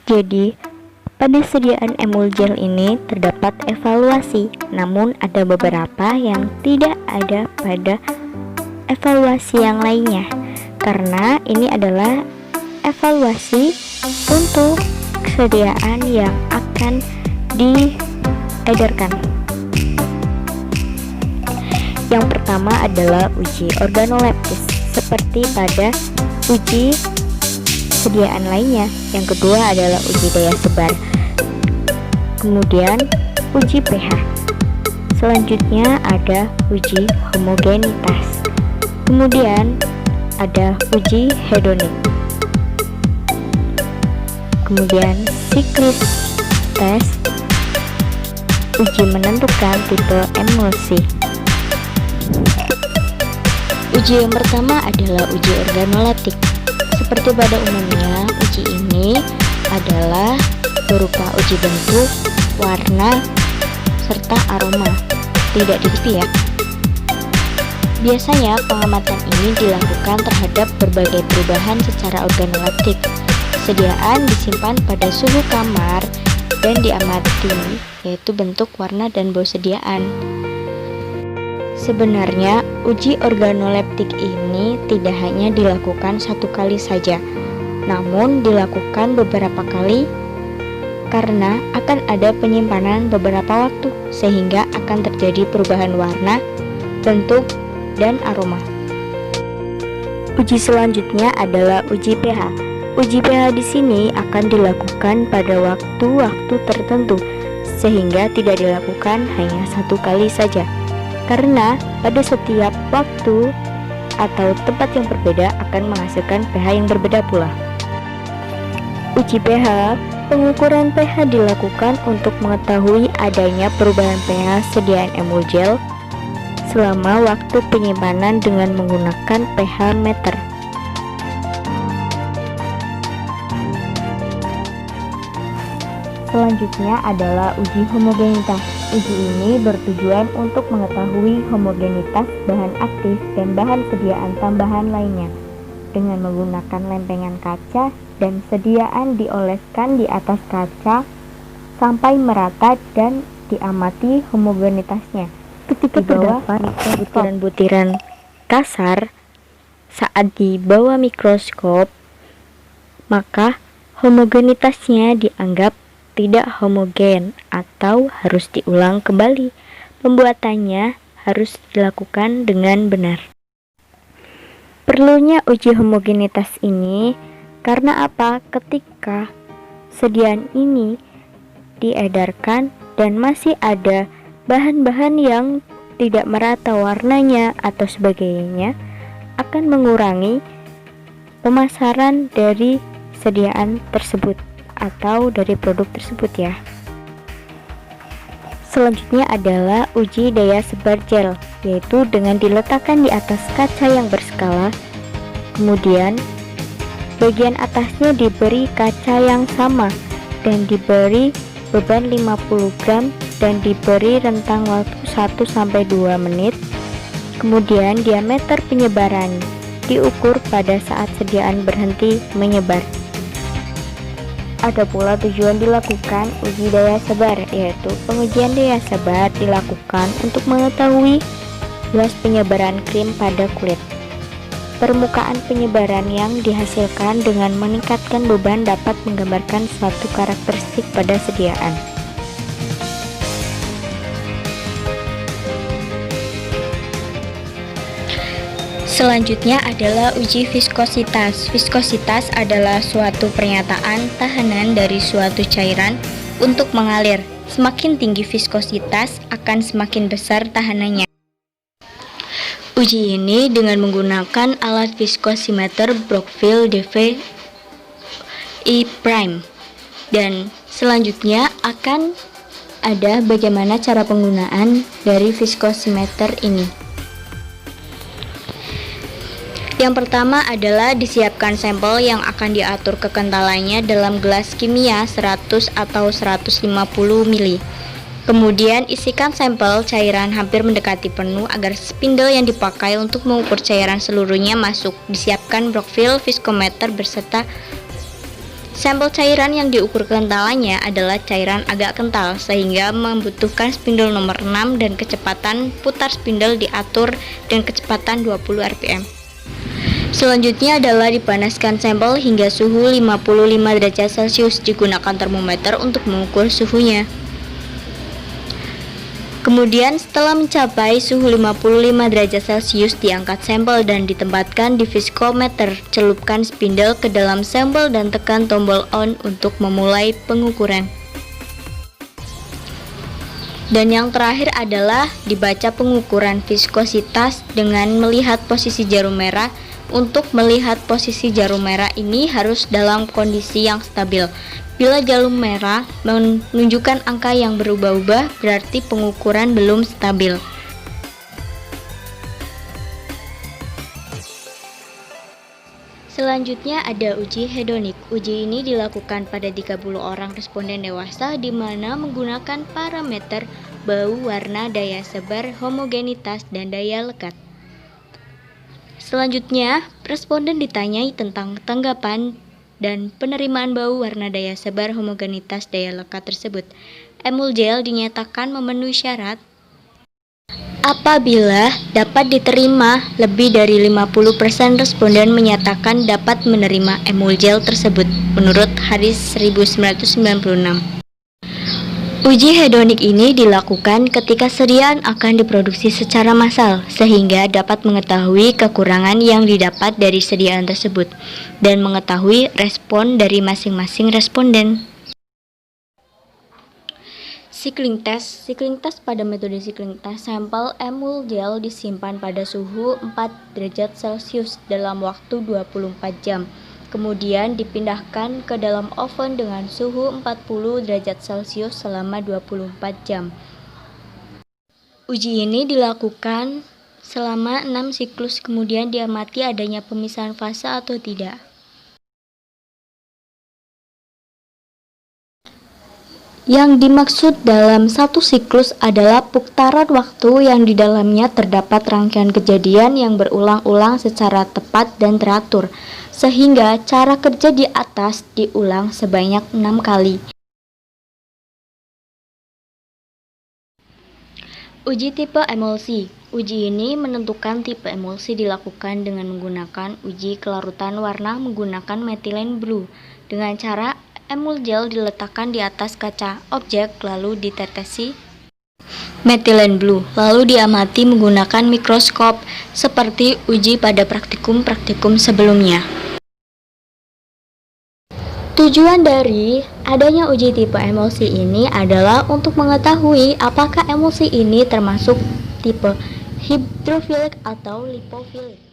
Jadi, pada sediaan emulgel ini terdapat evaluasi, namun ada beberapa yang tidak ada pada evaluasi yang lainnya, karena ini adalah evaluasi untuk kesediaan yang akan diedarkan. Yang pertama adalah uji organoleptis, seperti pada uji sediaan lainnya. Yang kedua adalah uji daya sebar, kemudian uji pH. Selanjutnya ada uji homogenitas, kemudian ada uji hedonik, kemudian siklis tes, uji menentukan tipe emulsi. Uji yang pertama adalah uji organoleptik. Seperti pada umumnya, uji ini adalah berupa uji bentuk, warna, serta aroma. Tidak dikit ya. Biasanya pengamatan ini dilakukan terhadap berbagai perubahan secara organoleptik. Sediaan disimpan pada suhu kamar dan diamati, yaitu bentuk, warna, dan bau sediaan. Sebenarnya, uji organoleptik ini tidak hanya dilakukan satu kali saja, namun dilakukan beberapa kali karena akan ada penyimpanan beberapa waktu, sehingga akan terjadi perubahan warna, bentuk, dan aroma. Uji selanjutnya adalah uji pH. Uji pH di sini akan dilakukan pada waktu-waktu tertentu, sehingga tidak dilakukan hanya satu kali saja. Karena pada setiap waktu atau tempat yang berbeda akan menghasilkan pH yang berbeda pula. Uji pH, pengukuran pH dilakukan untuk mengetahui adanya perubahan pH sediaan emulgel selama waktu penyimpanan dengan menggunakan pH meter. Selanjutnya adalah uji homogenitas. Uji ini bertujuan untuk mengetahui homogenitas bahan aktif dan bahan sediaan tambahan lainnya dengan menggunakan lempengan kaca dan sediaan dioleskan di atas kaca sampai merata dan diamati homogenitasnya. Ketika terdapat butiran-butiran kasar saat di bawah mikroskop, maka homogenitasnya dianggap tidak homogen atau harus diulang kembali. Pembuatannya harus dilakukan dengan benar. Perlunya uji homogenitas ini karena apa? Ketika sediaan ini diedarkan dan masih ada bahan-bahan yang tidak merata warnanya atau sebagainya, akan mengurangi pemasaran dari sediaan tersebut atau dari produk tersebut ya. Selanjutnya adalah uji daya sebar gel, yaitu dengan diletakkan di atas kaca yang berskala, kemudian bagian atasnya diberi kaca yang sama dan diberi beban 50 gram dan diberi rentang waktu 1-2 menit. Kemudian diameter penyebaran diukur pada saat sediaan berhenti menyebar. Ada pula tujuan dilakukan uji daya sebar, yaitu pengujian daya sebar dilakukan untuk mengetahui luas penyebaran krim pada kulit. Permukaan penyebaran yang dihasilkan dengan meningkatkan beban dapat menggambarkan suatu karakteristik pada sediaan. Selanjutnya adalah uji viskositas. Viskositas adalah suatu pernyataan tahanan dari suatu cairan untuk mengalir. Semakin tinggi viskositas, akan semakin besar tahanannya. Uji ini dengan menggunakan alat viskosimeter Brockville DV E'. Dan selanjutnya akan ada bagaimana cara penggunaan dari viskosimeter ini. Yang pertama adalah disiapkan sampel yang akan diatur kekentalannya dalam gelas kimia 100 atau 150 ml. Kemudian isikan sampel cairan hampir mendekati penuh agar spindle yang dipakai untuk mengukur cairan seluruhnya masuk. Disiapkan Brockville viskometer beserta Sampel cairan yang diukur kentalannya adalah cairan agak kental sehingga membutuhkan spindle nomor 6 dan kecepatan putar spindle diatur dengan kecepatan 20 rpm. Selanjutnya adalah dipanaskan sampel hingga suhu 55 derajat Celcius, digunakan termometer untuk mengukur suhunya. Kemudian setelah mencapai suhu 55 derajat Celcius, diangkat sampel dan ditempatkan di viskometer. Celupkan spindle ke dalam sampel dan tekan tombol on untuk memulai pengukuran. Dan yang terakhir adalah dibaca pengukuran viskositas dengan melihat posisi jarum merah. Untuk melihat posisi jarum merah ini harus dalam kondisi yang stabil. Bila jarum merah menunjukkan angka yang berubah-ubah, berarti pengukuran belum stabil. Selanjutnya ada uji hedonik. Uji ini dilakukan pada 30 orang responden dewasa di mana menggunakan parameter bau, warna, daya sebar, homogenitas, dan daya lekat. Selanjutnya, responden ditanyai tentang tanggapan dan penerimaan bau, warna, daya sebar, homogenitas, daya lekat tersebut. Emulgel dinyatakan memenuhi syarat apabila dapat diterima. Lebih dari 50% responden menyatakan dapat menerima emulgel tersebut menurut Harris 1996. Uji hedonik ini dilakukan ketika sediaan akan diproduksi secara massal, sehingga dapat mengetahui kekurangan yang didapat dari sediaan tersebut dan mengetahui respon dari masing-masing responden. Cycling test. Cycling test pada metode cycling test, sampel emulgel disimpan pada suhu 4 derajat Celcius dalam waktu 24 jam. Kemudian dipindahkan ke dalam oven dengan suhu 40 derajat Celcius selama 24 jam. Uji ini dilakukan selama 6 siklus, kemudian diamati adanya pemisahan fase atau tidak. Yang dimaksud dalam satu siklus adalah putaran waktu yang di dalamnya terdapat rangkaian kejadian yang berulang-ulang secara tepat dan teratur, sehingga cara kerja di atas diulang sebanyak 6 kali. Uji tipe emulsi. Uji ini menentukan tipe emulsi dilakukan dengan menggunakan uji kelarutan warna menggunakan methylene blue. Dengan cara emulgel diletakkan di atas kaca objek lalu ditetesi methylene blue, lalu diamati menggunakan mikroskop seperti uji pada praktikum-praktikum sebelumnya. Tujuan dari adanya uji tipe emulsi ini adalah untuk mengetahui apakah emulsi ini termasuk tipe hidrofilik atau lipofilik.